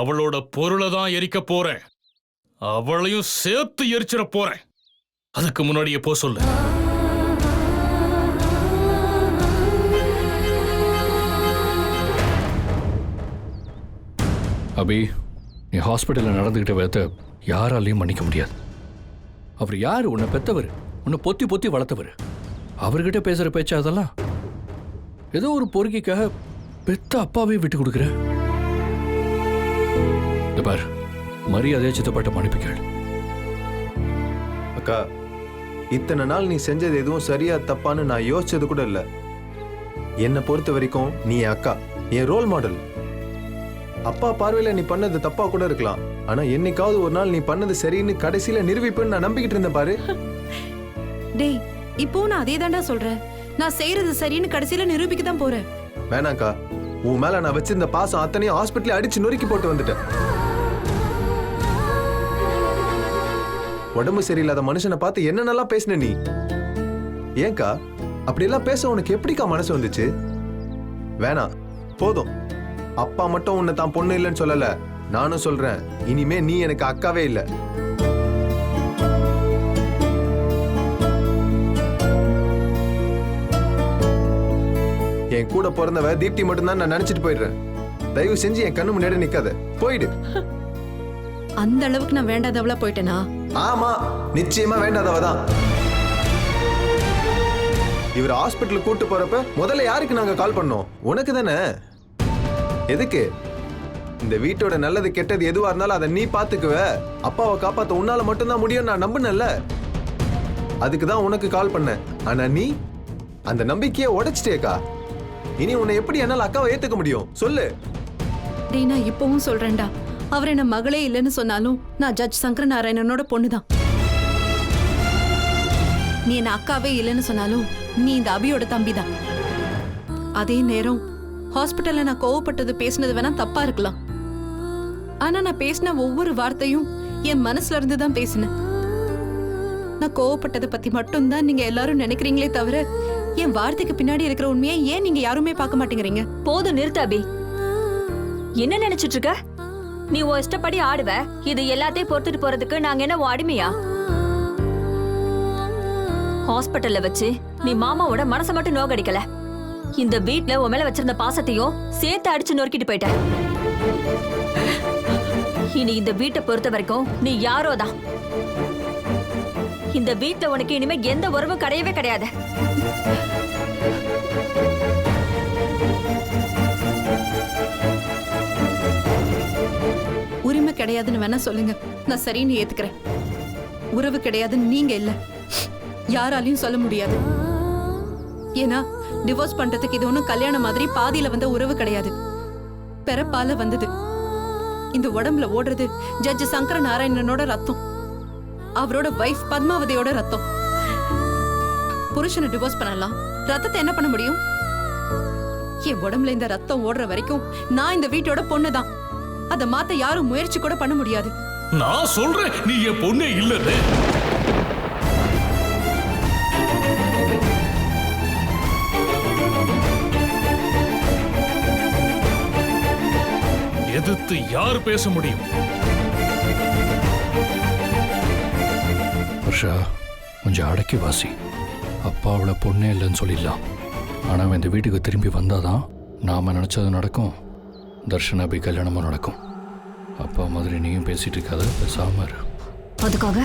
அவளோட பொருளை தான் எரிக்க போறேன். அவளையும் சேர்த்து எரிச்சிட போறேன். அதுக்கு முன்னாடியே போ சொல்லு. அபி, நீ ஹாஸ்பிட்டலில் நடந்துக்கிட்ட விதத்தை யாராலையும் மன்னிக்க முடியாது. அவர் யார்? உன்னை பெத்தவர், உன்னை பொத்தி பொத்தி வளர்த்தவர். அவர்கிட்ட பேசுகிற பேச்சு அதெல்லாம் ஏதோ ஒரு பொறுக்கிக்காக பெத்த அப்பாவே விட்டு கொடுக்குற. பார், மரியாதையை சித்தப்பட்ட மன்னிப்பு கேள். அக்கா, இத்தனை நாள் நீ செஞ்சது எதுவும் சரியா தப்பான்னு நான் யோசிச்சது கூட இல்லை. என்னை பொறுத்த வரைக்கும் நீ என் அக்கா, என் ரோல் மாடல். அப்பா பார்வையில நீ பண்ணது தப்பா கூட இருக்கலாம், ஆனா என்னைக்காவது ஒரு நாள் நீ பண்ணது சரின்னு கடைசியில நிரூபிப்பேன்னு நான் நம்பிக்கிட்டு இருந்தேன் பாரு. டேய், இப்போ நான் அதே தாண்டா சொல்றேன். நான் செய்யறது சரின்னு கடைசியில நிரூபிக்க தான் போறேன். வேணாக்கா, உன் மேல நான் வச்சிருந்த பாசம் அத்தனையும் ஹாஸ்பிட்டல அடிச்சு நொறுக்கி போட்டு வந்துட்டேன். உடம்பு சரியில்லாத மனுஷனை பார்த்து என்னென்னலாம் பேசின நீ? ஏன்கா அப்படியெல்லாம் பேச உனக்கு எப்படிக்கா மனசு வந்துச்சு? வேணாம், போதும். அப்பா மட்டும் உன்னை தான் பொண்ணு இல்லைன்னு சொல்லல, நானும் சொல்றேன், இனிமே நீ எனக்கு அக்காவே இல்லை. என் கூட பிறந்தவ தீப்தி மட்டும்தான் நான் நினைச்சிட்டு போயிடுறேன். தயவு செஞ்சு என் கண்ணு முன்னாடி நிக்காத, போயிடு. அந்த அளவுக்கு நான் வேண்டாதவளா போயிட்டேனா? ஆமா, நிச்சயமா வேண்டாதவதான். இவர் ஹாஸ்பிட்டல் கூட்டு போறப்ப முதல்ல யாருக்கு நாங்க கால் பண்ணோம்? உனக்கு தானே. எதுக்கு? இந்த வீட்டோட நல்லது கெட்டது எதுவா இருந்தாலும் அதை நீ பாத்துக்குவ. அப்பாவை காப்பாத்த உன்னால மட்டும்தான் முடியும் நான் நம்பினேன்ல, அதுக்குதான் உனக்கு கால் பண்ணேன். ஆனா நீ அந்த நம்பிக்கையை உடைச்சிட்டேக்கா. இனி உன்னை எப்படி என்னால அக்காவை ஏத்துக்க முடியும் சொல்லு? டேய், நான் இப்பவும் சொல்றேன்டா, அவர் என்ன மகளே இல்லைன்னு சொன்னாலும் நான் ஜட்ஜ் சங்கர நாராயணனோட பொண்ணுதான். நீ என்ன அக்காவே இல்லைன்னு சொன்னாலும் நீ இந்த அபியோட தம்பிதான். அதே நேரம் ஹாஸ்பிட்டல்ல நான் கோவப்பட்டது பேசினது வேணா தப்பா இருக்கலாம், ஆனா நான் பேசின ஒவ்வொரு வார்த்தையும் என் மனசுல இருந்து தான் பேசினேன். நான் கோவப்பட்டதை பத்தி மட்டும்தான் நீங்க எல்லாரும் நினைக்கிறீங்களே தவிர என் வார்த்தைக்கு பின்னாடி இருக்கிற உண்மையை ஏன் நீங்க யாருமே பார்க்க மாட்டேங்கிறீங்க? போதும், நிறுத்து அபி. என்ன நினைச்சிட்டு இருக்க? நீ உன் இஷ்டப்படி ஆடுவ. இது எல்லாத்தையும் பொறுத்துட்டு போறதுக்கு நாங்க என்ன அடிமையா? ஹாஸ்பிட்டல்ல வச்சு நீ மாமாவோட மனசை மட்டும் நோகடிக்கல, இந்த வீட்ல உன் மேல வச்சிருந்த பாசத்தையும் சேர்த்து அடிச்சு நொறுக்கிட்டு போயிட்ட. இனி இந்த வீட்டை பொறுத்த வரைக்கும் நீ யாரோதான். இந்த வீட்ல உனக்கு இனிமே எந்த உறவும் கிடையவே கிடையாது. உரிமை கிடையாதுன்னு வேணா சொல்லுங்க, நான் சரின்னு ஏத்துக்கிறேன். உறவு கிடையாதுன்னு நீங்க இல்ல, யாராலையும் சொல்ல முடியாது. ஏன்னா டிவோர்ஸ் பண்றதுக்கு இது ஒன்னும் கல்யாணம் மாதிரி பாதியில வந்த உறவு கிடையாது, பிறப்பால வந்தது. இந்த உடம்புல ஓடுறது ஜட்ஜ் சங்கர நாராயணனோட ரத்தம், அவரோட வைஃப் பத்மாவதியோட ரத்தம். புருஷனை டிவோர்ஸ் பண்ணலாம், ரத்தத்தை என்ன பண்ண முடியும்? என் உடம்புல இந்த ரத்தம் ஓடுற வரைக்கும் நான் இந்த வீட்டோட பொண்ணுதான். அதை மாத்த யாரும் முயற்சி கூட பண்ண முடியாது. நான் சொல்றேன், நீ என் பொண்ணே இல்லன்னு. எதிர்த்து யார் பேச முடியும்? வருஷா, கொஞ்சம் அடக்கி வாசி. அப்பா அவளை பொண்ணே இல்லைன்னு சொல்லிடலாம், ஆனால் அவன் இந்த வீட்டுக்கு திரும்பி வந்தாதான் நாம நினைச்சது நடக்கும், தர்ஷனா போய் கல்யாணமும் நடக்கும். அப்பா மாதிரி நீயும் பேசிட்டு இருக்காத, பேசாம இரு. அதுக்காக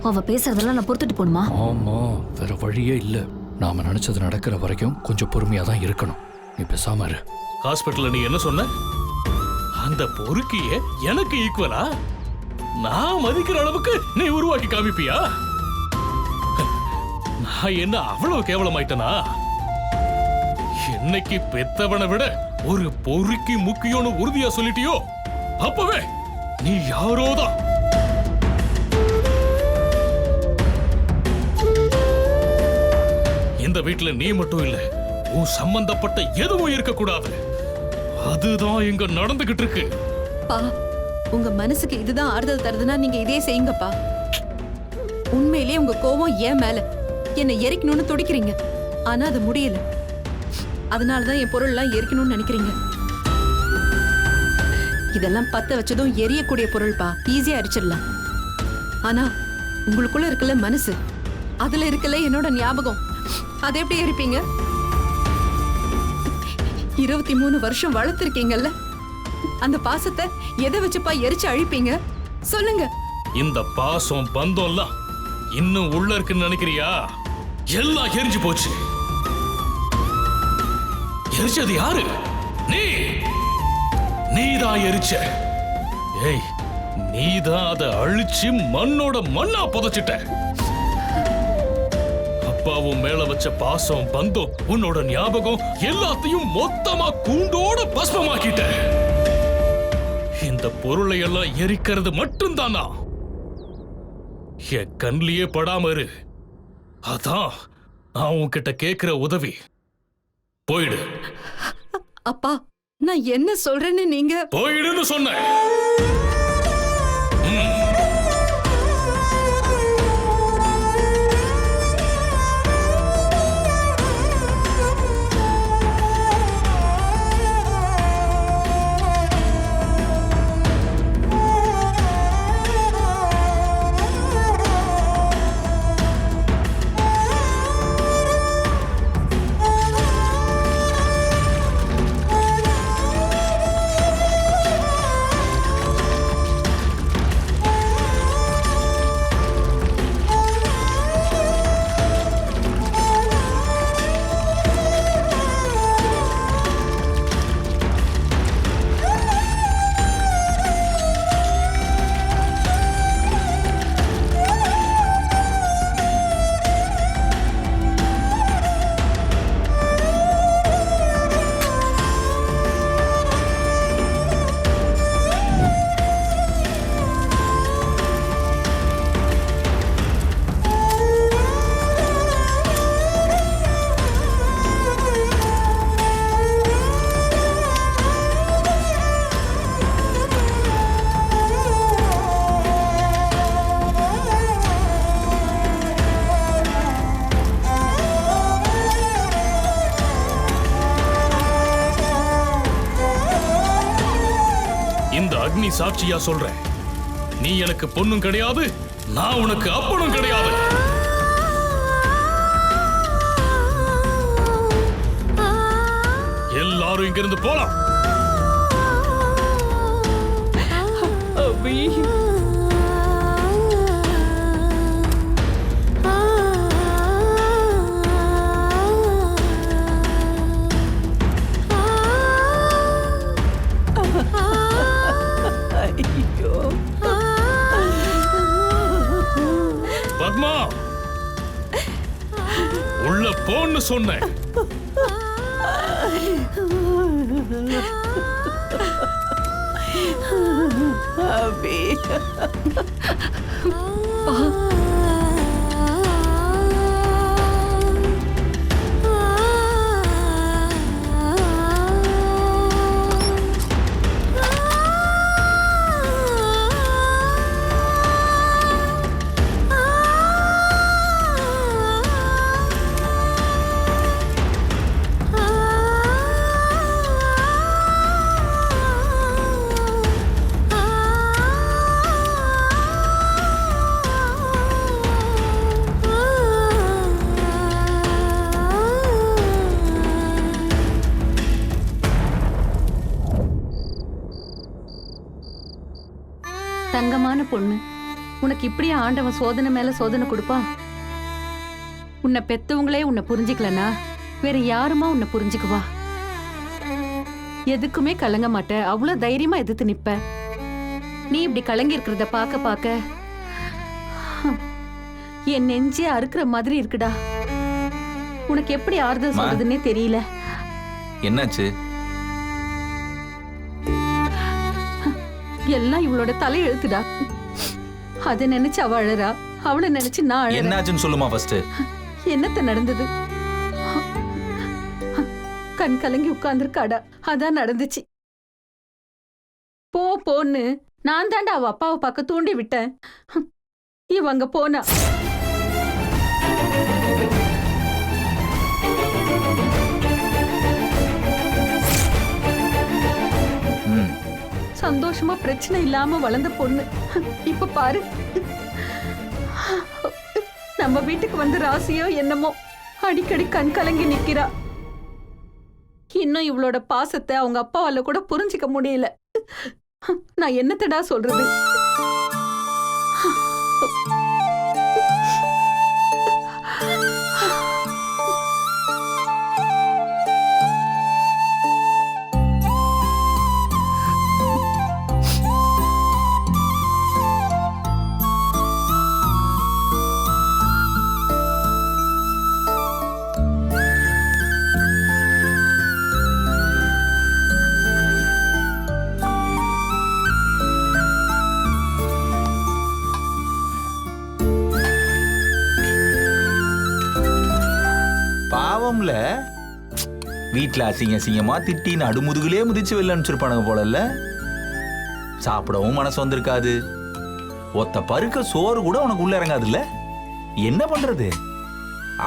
அவ பேசுறதெல்லாம் நான் பொறுத்துட்டு போணுமா? ஆமா, வேற வழியே இல்ல. நாம நினைச்சது நடக்கிற வரைக்கும் கொஞ்சம் பொறுமையா தான் இருக்கணும். நீ பேசாம இரு. ஹாஸ்பிட்டல்ல நீ என்ன சொன்ன? அந்த பொறுக்கிய எனக்கு ஈக்குவலா நான் மதிக்கிற அளவுக்கு நீ உருவாக்கி காமிப்பியா? நான் என்ன அவ்வளவு கேவலமாயிட்டனா? என்னைக்கு பெத்தவனை விட ஒரு பொறுக்கி முக்கியம்னு உறுதியா சொல்லிட்டியோ அப்பவே நீ யாரோதான். இந்த வீட்டுல நீ மட்டும் இல்ல, உன் சம்பந்தப்பட்ட எதுவும் இருக்கக்கூடாது. அதுதான் இங்க நடந்துகிட்டு இருக்கு. பா, உங்க மனசுக்கு இதுதான் ஆறுதல் தருதுன்னா நீங்க இதே செய்யுங்கப்பா. உண்மையிலேயே உங்க கோபம் ஏன் மேல என்னை எரிக்கணும்னு துடிக்கிறீங்க, ஆனா அது முடியல. அதனாலதான் என் பொருள் எல்லாம் எரிக்கணும்னு நினைக்கிறீங்க. இதெல்லாம் பத்த வச்சதும் எரியக்கூடிய பொருள்பா, ஈஸியா எரிச்சிடலாம். ஆனா உங்களுக்குள்ள இருக்கல மனசு, அதுல இருக்கல என்னோட ஞாபகம், அதை எப்படி எரிப்பீங்க? 23 வருஷம் வளர்த்திருக்கீங்கல்ல, அந்த பாசத்தை எதை வச்சுப்பா எரிச்சு அழிப்பீங்க சொல்லுங்க. இந்த பாசம் பந்தம்லாம் இன்னும் உள்ள இருக்குன்னு நினைக்கிறியா? எல்லாம் எரிஞ்சு போச்சு. எரிச்சது யாரு? நீதான் எரிச்ச. ஏய், நீதான் அதை அழிச்சு மண்ணோட மண்ணா புதைச்சிட்ட. அப்பாவும் மேல வச்ச பாசம் பந்தம் உன்னோட ஞாபகம் எல்லாத்தையும் மொத்தமா கூண்டோட பஸ்மமாக்கிட்ட. இந்த பொருளை எல்லாம் எரிக்கிறது மட்டும்தானா? என் கண்ணிலேயே படாம இரு. அதான் நான் உன்கிட்ட கேட்கிற உதவி. போயிடு. அப்பா, நான் என்ன சொல்றேன்னு நீங்க போயிடுன்னு சொன்ன. அக்னி சாட்சியா சொல்றேன், நீ எனக்கு பொண்ணும் கிடையாது, நான் உனக்கு அப்பனும் கிடையாது. எல்லாரும் இங்கிருந்து போலாம். பத்மா, உள்ள போன்னு சொன்னேன். அபி தங்கமான பொண்ணு, உனக்கு இப்படியே ஆண்டவன் சோதனை மேல சோதனை கொடுப்பான்? உன்னை பெத்தவங்களே உன்னை புரிஞ்சுக்கலனா வேற யாருமா உன்னை புரிஞ்சுக்குவா? எதுக்குமே கலங்க மாட்ட, அவ்வளவு தைரியமா எதிர்த்து நிப்ப. நீ இப்படி கலங்கி இருக்கிறத பாக்க பாக்க என் நெஞ்சே அறுக்கிற மாதிரி இருக்குடா. உனக்கு எப்படி ஆறுதல் சொல்றதுன்னே தெரியல. என்னாச்சு? எல்லாம் இவளோட தலை எழுத்துடா. அத நினைச்சு அவ அழறா, அவளை நினைச்சு நான் அழறேன். என்னாச்சுன்னு சொல்லுமா ஃபர்ஸ்ட். என்னத்த நடந்தது? கண் கலங்கி உட்கார்ந்துருக்காடா, அதான் நடந்துச்சு. போ போன்னு நான் தாண்டா அவ அப்பாவை பார்க்க தூண்டி விட்டேன். இவங்க போனா. சந்தோஷமா பிரச்சனை இல்லாம வளர்ந்த பொண்ணு இப்ப பாரு, நம்ம வீட்டுக்கு வந்து ராசியோ என்னமோ அடிக்கடி கண் கலங்கி நிக்கிறா. இன்னும் இவளோட பாசத்தை அவங்க அப்பாவால கூட புரிஞ்சிக்க முடியல. நான் என்னத்தடா சொல்றது? பாவம்ல வீட்டுல அசிங்க அசிங்கமா திட்டி நடுமுதுகுலே முதிச்சு வெளில அனுப்பிச்சிருப்பானுங்க போலல்ல. சாப்பிடவும் மனசு வந்திருக்காது. ஒத்த பருக்க சோறு கூட உனக்கு உள்ள இறங்காதுல்ல. என்ன பண்றது?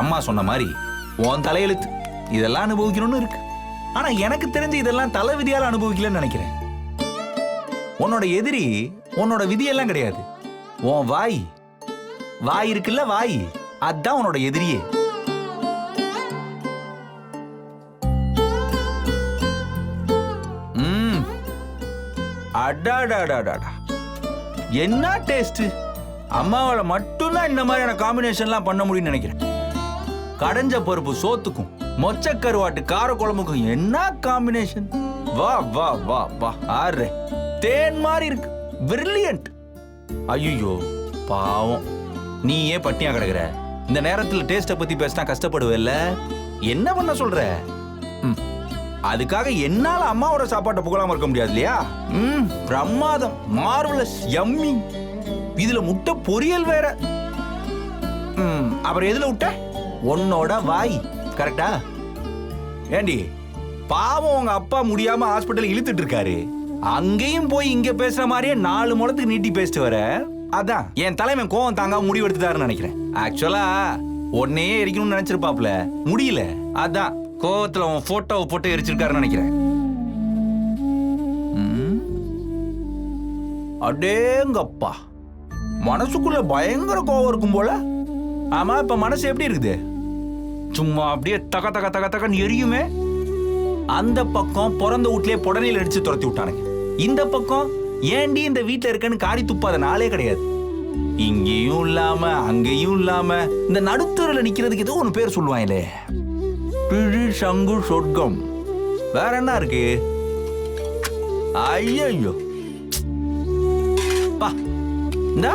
அம்மா சொன்ன மாதிரி உன் தலையெழுத்து இதெல்லாம் அனுபவிக்கணும்னு இருக்கு. ஆனா எனக்கு தெரிஞ்சு இதெல்லாம் தலை விதியால அனுபவிக்கலன்னு நினைக்கிறேன். உன்னோட எதிரி உன்னோட விதியெல்லாம் கிடையாது, உன் வாய். வாய் இருக்குல்ல, வாய், அதான் உன்னோட எதிரியே. அடாடாடாடா, என்ன டேஸ்ட்! அம்மாவால மட்டும்தான் இந்த மாதிரியான காம்பினேஷன்லாம் பண்ண முடியும்னு நினைக்கிறேன். கடைஞ்ச பருப்பு சோத்துக்கும் மொச்ச கருவாட்டு கார குழம்புக்கும் என்ன காம்பினேஷன்! வா வா வா வா, ஆறு தேன் மாதிரி இருக்கு. பிரில்லியன்ட். ஐயோ பாவம், நீ ஏன் பட்டினியா கிடக்குற? இந்த நேரத்துல டேஸ்ட பத்தி பேசினா கஷ்டப்படுவேல்ல. என்ன பண்ண சொல்ற? அதுக்காக என்னால அம்மாவோட சாப்பாட்டை புகழாம இருக்க முடியாது இல்லையா? பிரமாதம், மார்வலஸ், யம்மி. இதுல முட்டை பொரியல் வேற. அப்புறம் எதுல விட்ட? உன்னோட வாய். கரெக்டா? ஏண்டி, பாவம் உங்க அப்பா முடியாம ஹாஸ்பிட்டல் இழுத்துட்டு இருக்காரு. அங்கேயும் போய் இங்க பேசுற மாதிரியே 4 முழத்துக்கு நீட்டி பேசிட்டு வர. அதான் என் தலைமை கோவம் தாங்க முடிவு எடுத்துட்டாருன்னு நினைக்கிறேன். ஆக்சுவலா உன்னையே எரிக்கணும்னு நினைச்சிருப்பாப்ல, முடியல. அதான் கோவத்துல உன் போட்டோவை போட்டு எரிச்சிருக்காருன்னு நினைக்கிறேன். அடேங்கப்பா, மனசுக்குள்ள பயங்கர கோவம் இருக்கும் போல. ஆமா, இப்ப மனசு எப்படி இருக்குது? சும்மா அப்படியே தக தக தக தகன்னு எரியுமே. அந்த பக்கம் பிறந்த வீட்லயே புடனையில அடிச்சு துரத்தி விட்டானுங்க. இந்த பக்கம் ஏண்டி இந்த வீட்டுல இருக்கன்னு காரி துப்பாத நாளே கிடையாது. இங்கேயும் இல்லாம அங்கேயும் இல்லாம இந்த நடுத்தருல நிக்கிறதுக்கு ஏதோ ஒன்னு பேர் சொல்லுவாங்களே, பிழி சங்கு சொர்க்கம். வேற என்ன இருக்கு? ஐயோ பா, இந்தா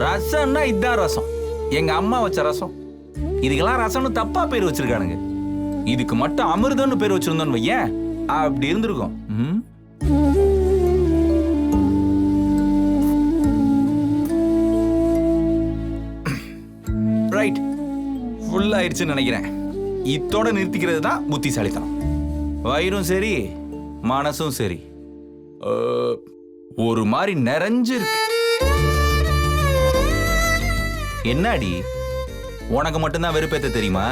ரசம்னா இதுதான் ரசம். எங்க அம்மா வச்ச ரசம். இதுக்கெல்லாம் ரசம்னு தப்பா பேர் வச்சிருக்கானுங்க. இதுக்கு மட்டும் அமிர்தம்னு பேர் வச்சிருந்தோன்னு வையேன், அப்படி இருந்திருக்கும். ரைட், ஃபுல் ஆயிடுச்சுன்னு நினைக்கிறேன். இத்தோட நிறுத்திக்கிறது தான் புத்திசாலித்தனம். வயிறும் சரி மனசும் சரி ஒரு மாதிரி நிறைஞ்சிருக்கு. என்னடி, உனக்கு மட்டும்தான் வெறுப்பேத்த தெரியுமா?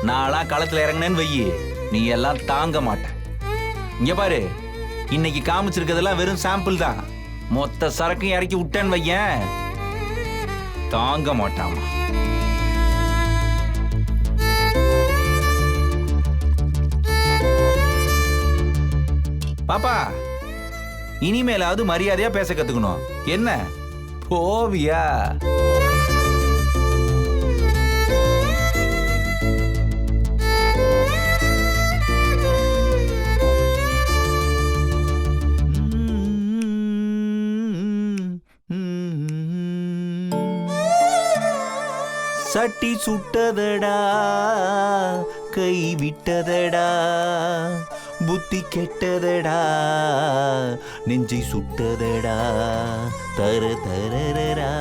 நான்லாம் களத்துல இறங்கினேன்னு வையி, நீ எல்லாம் தாங்க மாட்ட. இங்க பாரு, இன்னைக்கு காமிச்சிருக்கிறதெல்லாம் வெறும் சாம்பிள் தான். மொத்த சரக்கும் இறக்கி விட்டேன்னு வையேன், தாங்க மாட்டாமா. பாப்பா, இனிமேலாவது மரியாதையா பேச கத்துக்கணும். என்ன போவியா? சட்டி சுட்டதடா, கை விட்டதடா, புத்தி கெட்டதடா, நெஞ்சை சுட்டதடா, தர தரரரா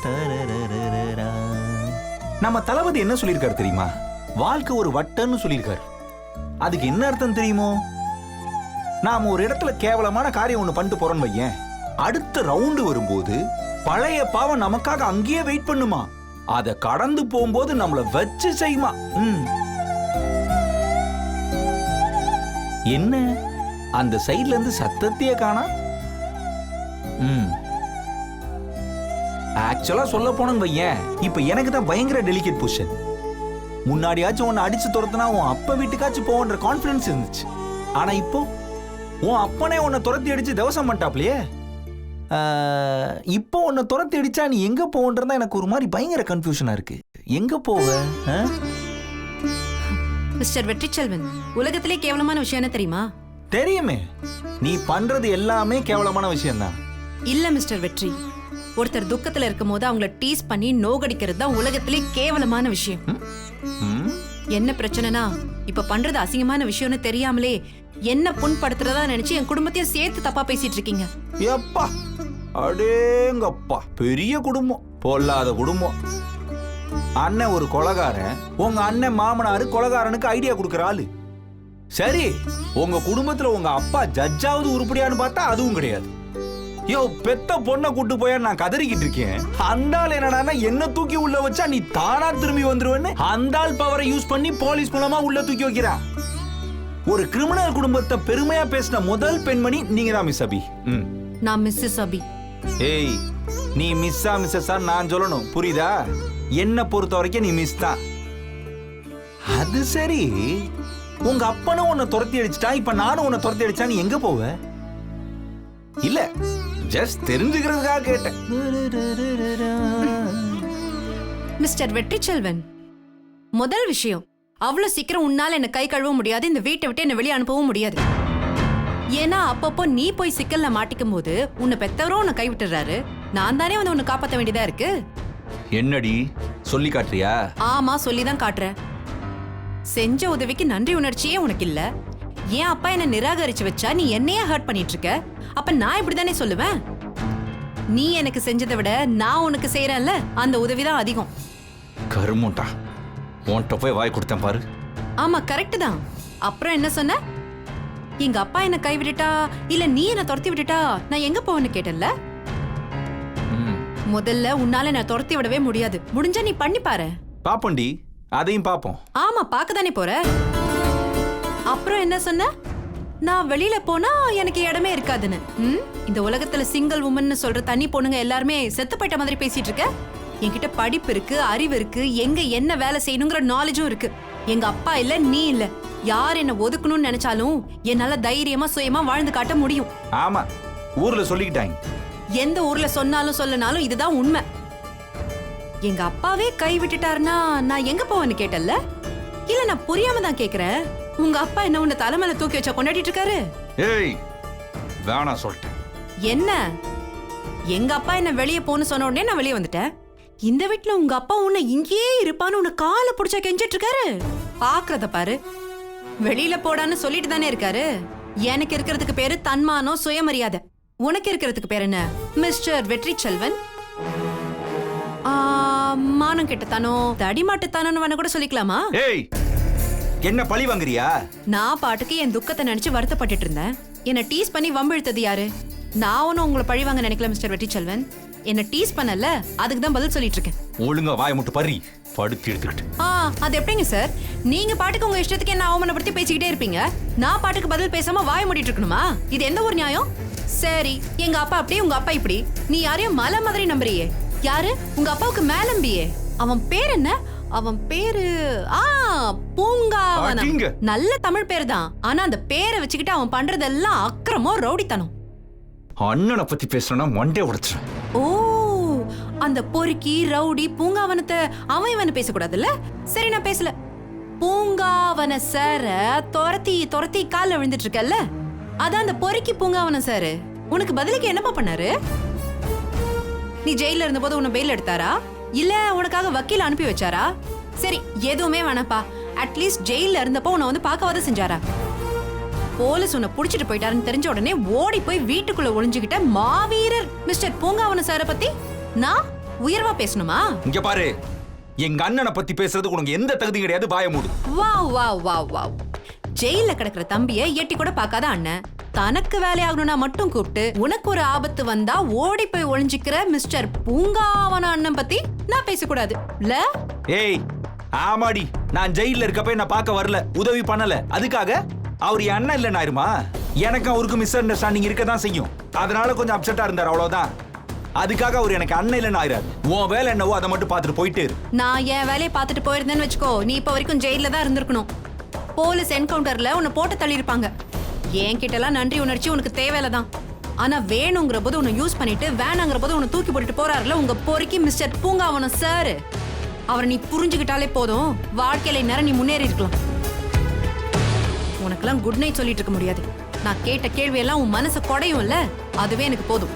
தரரரரா. நம்ம தளபதி என்ன சொல்லியிருக்காரு தெரியுமா? வாழ்க்கை ஒரு வட்டம்னு சொல்லியிருக்காரு. அதுக்கு என்ன அர்த்தம் தெரியுமோ? நாம ஒரு இடத்துல கேவலமான காரியம் ஒண்ணு பண்ணிட்டு போறோம்னு வையேன், அடுத்த ரவுண்டு வரும்போது பழைய பாவம் நமக்காக அங்கேயே வெயிட் பண்ணுமா. அத கடந்து போகும்போது நம்மள வச்சு செய்யுமா. என்ன அந்த சைடுல இருந்து சத்தத்தையே காணா. ஆக்சுவலா சொல்ல போனேன்னு வையேன், இப்ப எனக்கு தான் பயங்கர டெலிகேட் பொசிஷன். முன்னாடியாச்சும் உன்னை அடிச்சு துரத்துனா உன் அப்ப வீட்டுக்காச்சும் போன்ற கான்பிடன்ஸ் இருந்துச்சு. ஆனா இப்போ உன் அப்பனே உன்னை துரத்தி அடிச்சு தவசம் பண்ணிட்டாப்லையே. இப்போ உன்னை துரத்தி அடிச்சா நீ எங்க போன்றதா எனக்கு ஒரு மாதிரி பயங்கர கன்ஃபியூஷனா இருக்கு. எங்க போவ? மிஸ்டர் வெற்றி செல்வன், உலகத்திலே கேவலமான விஷயம் என்ன தெரியுமா? தெரியுமே, நீ பண்றது எல்லாமே கேவலமான விஷயம்தான். இல்ல மிஸ்டர் வெற்றி, ஒருத்தர் துக்கத்துல இருக்கும் போது அவங்கள டீஸ் பண்ணி நோகடிக்கிறது தான் உலகத்திலே கேவலமான விஷயம். என்ன பிரச்சனைனா, இப்ப பண்றது அசிங்கமான விஷயம்னு தெரியாமலே என்ன புண்படுத்துறதா நினைச்சு என் குடும்பத்தையும் சேர்த்து தப்பா பேசிட்டு இருக்கீங்க. எப்பா அடேங்கப்பா, பெரிய குடும்பம், பொல்லாத குடும்பம். அண்ணன் ஒரு கொலகாரன், உங்க அண்ணன் மாமனாரு கொலகாரனுக்கு ஐடியா கொடுக்கற ஆளு. சரி, உங்க குடும்பத்துல உங்க அப்பா ஜட்ஜாவது உருப்படியான்னு பார்த்தா அதுவும் கிடையாது. யோ, பெத்த பொண்ணை கூட்டு போயா நான் கதறிக்கிட்டு இருக்கேன். அந்த ஆள் என்னடா என்ன தூக்கி உள்ள வச்சா நீ தானா திரும்பி வந்துருவேன்னு அந்த ஆள் பவரை யூஸ் பண்ணி போலீஸ் மூலமா உள்ள தூக்கி வைக்கிறான். ஒரு கிரிமினல் குடும்பத்தை பெருமையா பேசின முதல் பெண்மணி நீங்க தான் மிஸ் அபி. நான் மிஸ்ஸஸ் அபி. ஏய், நீ மிஸ்ஸா மிஸ்ஸஸா நான் சொல்லணும், புரியுதா? என்ன பொறுத்த வரைக்கும் நீ மிஸ் தான். அது சரி, உங்க அப்பனும் உன்னை துரத்தி அடிச்சிட்டா, இப்ப நானும் உன்னை துரத்தி அடிச்சா நீ எங்க போவ? இல்ல, ஜஸ்ட் தெரிஞ்சுக்கிறதுக்காக கேட்டேன். மிஸ்டர் வெற்றி செல்வன், முதல் விஷயம், அவ்வளவு சீக்கிரம் உன்னால என்ன கை கழுவ முடியாது, இந்த வீட்டை விட்டு என்ன வெளியே அனுப்பவும் முடியாது. ஏன்னா அப்பப்போ நீ போய் சிக்கல்ல மாட்டிக்கும் போது உன்னை பெத்தவரும் உன்னை கை விட்டுறாரு. நான் தானே வந்து உன்னை காப்பாற்ற வேண்டியதா இருக்கு. என்னடி சொல்லி காட்டுறியா? ஆமா, சொல்லிதான் காட்டுறேன். செஞ்ச உதவிக்கு நன்றி உணர்ச்சியே உனக்கு இல்ல. ஏன் அப்பா என்ன நிராகரிச்சு வச்சா நீ என்னையே ஹர்ட் பண்ணிட்டு இருக்க. அப்ப நான் இப்படிதானே சொல்லுவேன். நீ எனக்கு செஞ்சதை விட நான் உனக்கு செய்யறேன்ல, அந்த உதவிதான் அதிகம். கருமூட்டா, உன்கிட்ட போய் வாய் கொடுத்தேன் பாரு. ஆமா, கரெக்ட் தான். அப்புறம் என்ன சொன்ன? எங்க அப்பா என்ன கைவிட்டுட்டா இல்ல நீ என்ன துரத்தி விட்டுட்டா நான் எங்க போவேன்னு கேட்டல. முதல்ல உன்னால நான் துரத்தி விடவே முடியாது. முடிஞ்சா நீ பண்ணி பாரு. பாப்போண்டி, அதையும் பாப்போம். ஆமா, பாக்கதானே போற. அப்புறம் என்ன சொன்ன? நான் வெளியில போனா எனக்கு இடமே இருக்காதுன்னு. இந்த உலகத்துல சிங்கிள் உமன் சொல்ற தனி பொண்ணுங்க எல்லாருமே செத்து போயிட்ட மாதிரி பேசிட்டு இருக்க. என்கிட்ட படிப்பு இருக்கு, அறிவு இருக்கு, எங்க என்ன வேலை செய்யணுங்கிற நாலேஜும் இருக்கு. எங்க அப்பா இல்ல, நீ இல்ல, யார் என்ன ஒதுக்கணும்னு நினைச்சாலும் என்னால தைரியமா சுயமா வாழ்ந்து காட்ட முடியும். ஆமா, ஊர்ல சொல்லிக்கிட்டாங்க. எந்த ஊர்ல சொன்னாலும் சொல்லனாலும் இதுதான் உண்மை. எங்க அப்பாவே கை விட்டுட்டாருன்னா நான் எங்க போவேன்னு கேட்டல்ல. இல்ல, நான் புரியாம தான் கேக்குறேன். உங்க அப்பா என்ன உன்னை தலைமையில தூக்கி வச்சா கொண்டாடிட்டு இருக்காரு? ஏய், வேணா சொல்லிட்டேன். என்ன? எங்க அப்பா என்ன வெளியே போன்னு சொன்ன உடனே நான் வெளியே வந்துட்டேன். இந்த வீட்டுல உங்க அப்பா உன்னை இங்கேயே இருப்பான்னு உன்னை காலை புடிச்சா கெஞ்சிட்டு இருக்காரு. பாக்குறத பாரு. வெளியில போடான்னு சொல்லிட்டு தானே இருக்காரு. எனக்கு இருக்கிறதுக்கு பேரு தன்மானம், சுயமரியாதை. உனக்கு இருக்கிறதுக்கு பேர் என்ன? மிஸ்டர் வெற்றி செல்வன். மானம் கெட்டத்தானோ, தடிமாட்டுத்தானோ கூட சொல்லிக்கலாமா? ஏய், என்ன பழி வாங்குறியா? நான் பாட்டுக்கு என் துக்கத்தை நினைச்சு வருத்தப்பட்டுட்டு இருந்தேன். என்ன டீஸ் பண்ணி வம்பிழுத்தது யாரு? நான் ஒன்னும் உங்களை பழி வாங்க நினைக்கல மிஸ்டர் வெற்றி செல்வன். என்ன டீஸ் பண்ணல, அதுக்கு தான் பதில் சொல்லிட்டு இருக்கேன். ஒழுங்கா வாய் முட்டு பறி படுத்து எடுத்துக்கிட்டு. அது எப்படிங்க சார்? நீங்க பாட்டுக்கு உங்க இஷ்டத்துக்கு என்ன அவமானப்படுத்தி பேசிக்கிட்டே இருப்பீங்க, நான் பாட்டுக்கு பதில் பேசாம வாய் மூடிட்டு இருக்கணுமா? இது எந்த ஒரு நியாயம்? சரி, எங்க அப்பா அப்படி, உங்க அப்பா இப்படி. நீ யாரையும் மலை மாதிரி நம்புறியே. யாரு? உங்க அப்பாவுக்கு மேலம்பியே. அவன் பேர் என்ன? அவன் பேரு பூங்காவனம். நல்ல தமிழ் பேர் தான். ஆனா அந்த பேரை வச்சுக்கிட்டு அவன் பண்றதெல்லாம் அக்கிரமோ, ரவுடித்தனம். அண்ணனை பத்தி பேசுறேன்னா மண்டே உடைச்சிடும். ஓ, அந்த பொறுக்கி ரவுடி பூங்காவனத்தை அவன் இவனு பேசக்கூடாதுல்ல. சரி, நான் பேசல. பூங்காவன சார துரத்தி துரத்தி கால்ல விழுந்துட்டு இருக்கல்ல, அதான் அந்த பொறுக்கி பூங்காவனம் சாரு. உனக்கு பதிலுக்கு என்னப்பா பண்ணாரு? நீ ஜெயில இருந்த போது உன்னை பெயில் எடுத்தாரா, இல்ல உனக்காக வக்கீல் அனுப்பி வச்சாரா? சரி, எதுவுமே வேணாப்பா. அட்லீஸ்ட் ஜெயில இருந்தப்போ உன்னை வந்து பார்க்கவாத செஞ்சாரா? போலீஸ் உன்னை புடிச்சிட்டு போயிட்டாருன்னு தெரிஞ்ச உடனே ஓடி போய் வீட்டுக்குள்ள ஒளிஞ்சுக்கிட்ட மாவீரர் மிஸ்டர் பூங்காவன சார பத்தி நான் உயர்வா பேசணுமா? இங்க பாரு, எங்க அண்ணனை பத்தி பேசுறதுக்கு உனக்கு எந்த தகுதி கிடையாது. வாய மூடு. Wow wow wow wow. ஜெயில கிடக்குற தம்பிய எட்டி கூட பார்க்காத அண்ணன், தனக்கு வேலையாகணும்னா மட்டும் கூப்பிட்டு உனக்கு ஒரு ஆபத்து வந்தா ஓடி போய் ஒளிஞ்சிக்கிற மிஸ்டர் பூங்காவன அண்ணன் பத்தி நான் பேசக்கூடாது இல்ல? ஏய் ஆமாடி, நான் ஜெயில இருக்கப்ப என்ன பார்க்க வரல, உதவி பண்ணல, அதுக்காக அவர் என் அண்ணன் இல்லைன்னு ஆயிருமா? எனக்கு அவருக்கு மிஸ் அண்டர்ஸ்டாண்டிங் இருக்க தான் செய்யும். அதனால கொஞ்சம் அப்செட்டா இருந்தார், அவ்வளவுதான். அதுக்காக அவர் எனக்கு அண்ணன் இல்லைன்னு ஆயிராது. உன் வேலை என்னவோ அதை மட்டும் பார்த்துட்டு போயிட்டே இரு. நான் என் வேலையை பார்த்துட்டு போயிருந்தேன்னு வச்சுக்கோ, நீ இப்ப வரைக்கும் ஜெயில தான் இருந்திருக்கணும். போலீஸ் என்கவுண்டர்ல உன்னை போட்டு தள்ளியிருப்பாங்க. என்கிட்ட எல்லாம் நன்றி உணர்ச்சி உனக்கு தேவையில்லைதான். ஆனா வேணுங்கிற போது உன்னை யூஸ் பண்ணிட்டு வேணாங்கிற போது உன்னை தூக்கி போட்டுட்டு போறாருல உங்க பொறுக்கி மிஸ்டர் பூங்காவனம் சார். அவரை நீ புரிஞ்சுக்கிட்டாலே போதும், வாழ்க்கையில நேரம் நீ முன்னேறி இருக்கலாம். உனக்கெல்லாம் குட் நைட் சொல்லிட்டு இருக்க முடியாது. நான் கேட்ட கேள்வியெல்லாம் உன் மனசை குடையும்ல, அதுவே எனக்கு போதும்.